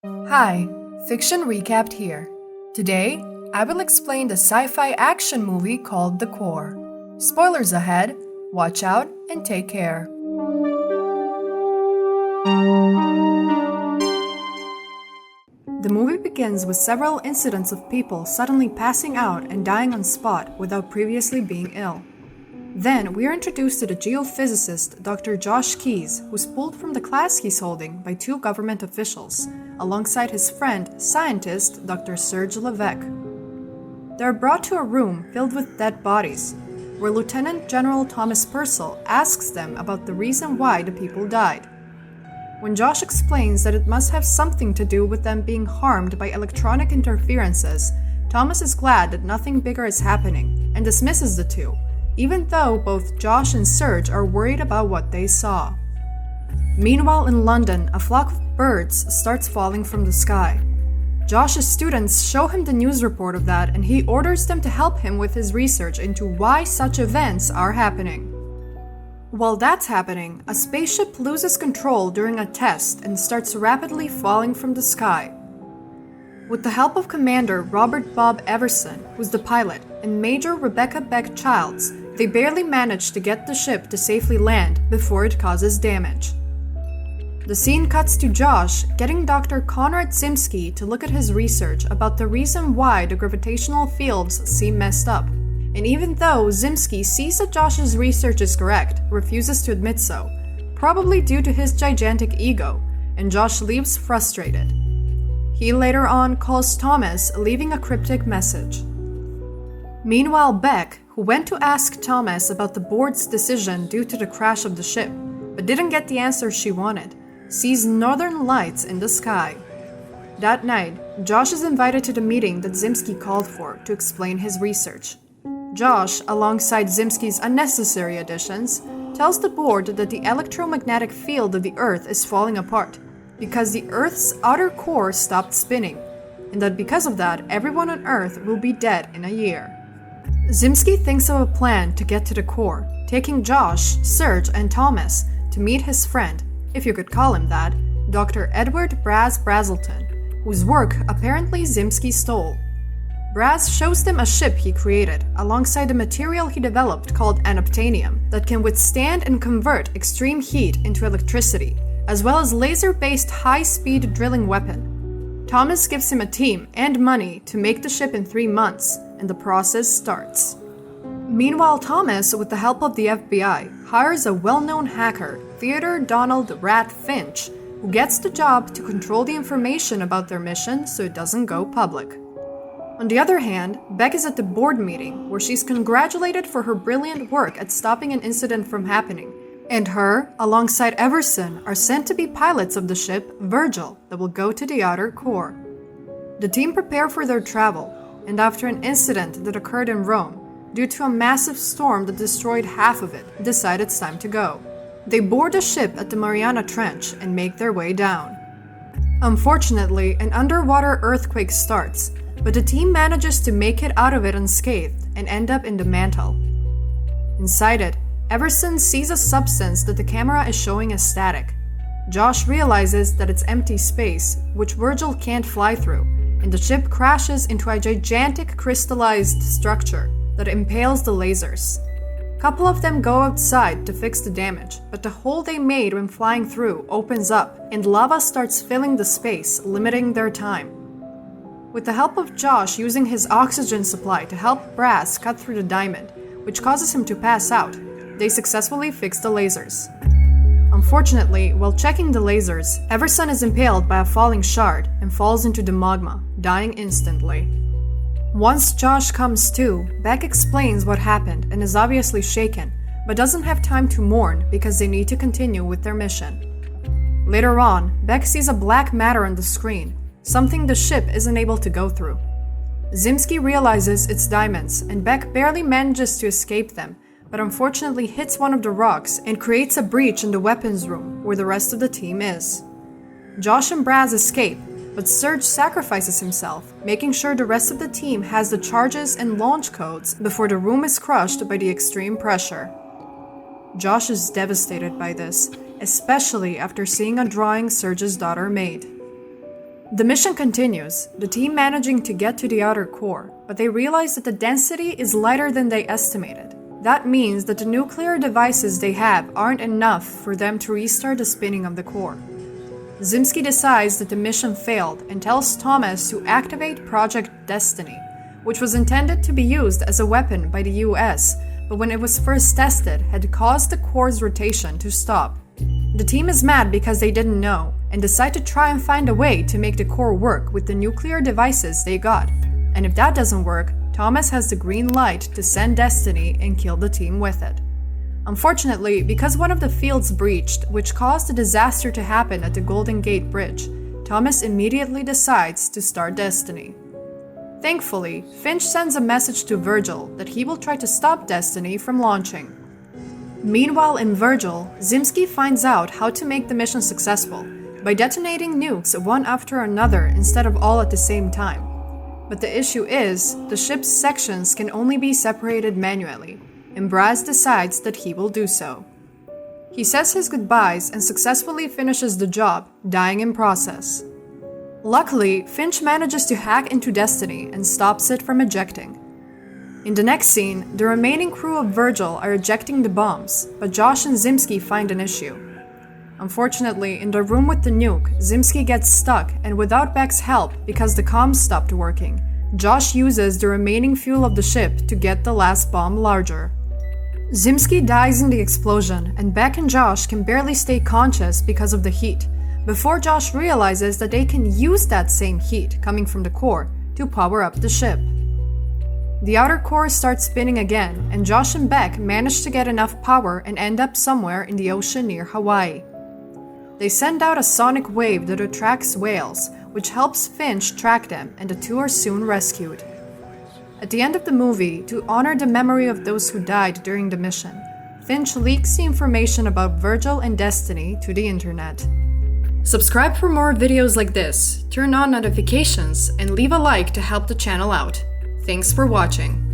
Hi, Fiction Recapped here. Today, I will explain the sci-fi action movie called The Core. Spoilers ahead, watch out and take care. The movie begins with several incidents of people suddenly passing out and dying on spot without previously being ill. Then, we are introduced to the geophysicist Dr. Josh Keyes, who's pulled from the class he's holding by two government officials, alongside his friend, scientist Dr. Serge Levesque. They're brought to a room filled with dead bodies, where Lieutenant General Thomas Purcell asks them about the reason why the people died. When Josh explains that it must have something to do with them being harmed by electronic interferences, Thomas is glad that nothing bigger is happening and dismisses the two, even though both Josh and Serge are worried about what they saw. Meanwhile in London, a flock of birds starts falling from the sky. Josh's students show him the news report of that, and he orders them to help him with his research into why such events are happening. While that's happening, a spaceship loses control during a test and starts rapidly falling from the sky. With the help of Commander Robert Bob Everson, who's the pilot, and Major Rebecca Beck Childs, they barely manage to get the ship to safely land before it causes damage. The scene cuts to Josh getting Dr. Konrad Zimski to look at his research about the reason why the gravitational fields seem messed up. And even though Zimski sees that Josh's research is correct, refuses to admit so, probably due to his gigantic ego, and Josh leaves frustrated. He later on calls Thomas, leaving a cryptic message. Meanwhile, Beck, who went to ask Thomas about the board's decision due to the crash of the ship, but didn't get the answer she wanted, sees northern lights in the sky. That night, Josh is invited to the meeting that Zimski called for to explain his research. Josh, alongside Zimski's unnecessary additions, tells the board that the electromagnetic field of the Earth is falling apart because the Earth's outer core stopped spinning, and that because of that, everyone on Earth will be dead in a year. Zimski thinks of a plan to get to the core, taking Josh, Serge, and Thomas to meet his friend, if you could call him that, Dr. Edward Braz Brazelton, whose work apparently Zimski stole. Braz shows them a ship he created, alongside a material he developed called anoptanium that can withstand and convert extreme heat into electricity, as well as laser-based high-speed drilling weapon. Thomas gives him a team and money to make the ship in 3 months, and the process starts. Meanwhile, Thomas, with the help of the FBI, hires a well-known hacker, Theodore Donald Rat Finch, who gets the job to control the information about their mission so it doesn't go public. On the other hand, Beck is at the board meeting, where she's congratulated for her brilliant work at stopping an incident from happening, and her, alongside Everson, are sent to be pilots of the ship Virgil that will go to the outer core. The team prepare for their travel, and after an incident that occurred in Rome, due to a massive storm that destroyed half of it, decide it's time to go. They board a ship at the Mariana Trench and make their way down. Unfortunately, an underwater earthquake starts, but the team manages to make it out of it unscathed and end up in the mantle. Inside it, Everson sees a substance that the camera is showing as static. Josh realizes that it's empty space, which Virgil can't fly through, and the ship crashes into a gigantic crystallized structure that impales the lasers. A couple of them go outside to fix the damage, but the hole they made when flying through opens up, and lava starts filling the space, limiting their time. With the help of Josh using his oxygen supply to help Brass cut through the diamond, which causes him to pass out, they successfully fix the lasers. Unfortunately, while checking the lasers, Everson is impaled by a falling shard and falls into the magma, dying instantly. Once Josh comes to, Beck explains what happened and is obviously shaken, but doesn't have time to mourn because they need to continue with their mission. Later on, Beck sees a black matter on the screen, something the ship isn't able to go through. Zimski realizes it's diamonds, and Beck barely manages to escape them, but unfortunately hits one of the rocks and creates a breach in the weapons room where the rest of the team is. Josh and Braz escape, but Serge sacrifices himself, making sure the rest of the team has the charges and launch codes before the room is crushed by the extreme pressure. Josh is devastated by this, especially after seeing a drawing Serge's daughter made. The mission continues, the team managing to get to the outer core, but they realize that the density is lighter than they estimated. That means that the nuclear devices they have aren't enough for them to restart the spinning of the core. Zimski decides that the mission failed and tells Thomas to activate Project Destiny, which was intended to be used as a weapon by the US, but when it was first tested, had caused the core's rotation to stop. The team is mad because they didn't know, and decide to try and find a way to make the core work with the nuclear devices they got. And if that doesn't work, Thomas has the green light to send Destiny and kill the team with it. Unfortunately, because one of the fields breached, which caused a disaster to happen at the Golden Gate Bridge, Thomas immediately decides to start Destiny. Thankfully, Finch sends a message to Virgil that he will try to stop Destiny from launching. Meanwhile in Virgil, Zimski finds out how to make the mission successful by detonating nukes one after another instead of all at the same time. But the issue is, the ship's sections can only be separated manually, and Braz decides that he will do so. He says his goodbyes and successfully finishes the job, dying in process. Luckily, Finch manages to hack into Destiny and stops it from ejecting. In the next scene, the remaining crew of Virgil are ejecting the bombs, but Josh and Zimski find an issue. Unfortunately, in the room with the nuke, Zimski gets stuck, and without Beck's help, because the comms stopped working, Josh uses the remaining fuel of the ship to get the last bomb larger. Zimski dies in the explosion, and Beck and Josh can barely stay conscious because of the heat, before Josh realizes that they can use that same heat coming from the core to power up the ship. The outer core starts spinning again, and Josh and Beck manage to get enough power and end up somewhere in the ocean near Hawaii. They send out a sonic wave that attracts whales, which helps Finch track them, and the two are soon rescued. At the end of the movie, to honor the memory of those who died during the mission, Finch leaks the information about Virgil and Destiny to the internet. Subscribe for more videos like this, turn on notifications, and leave a like to help the channel out. Thanks for watching.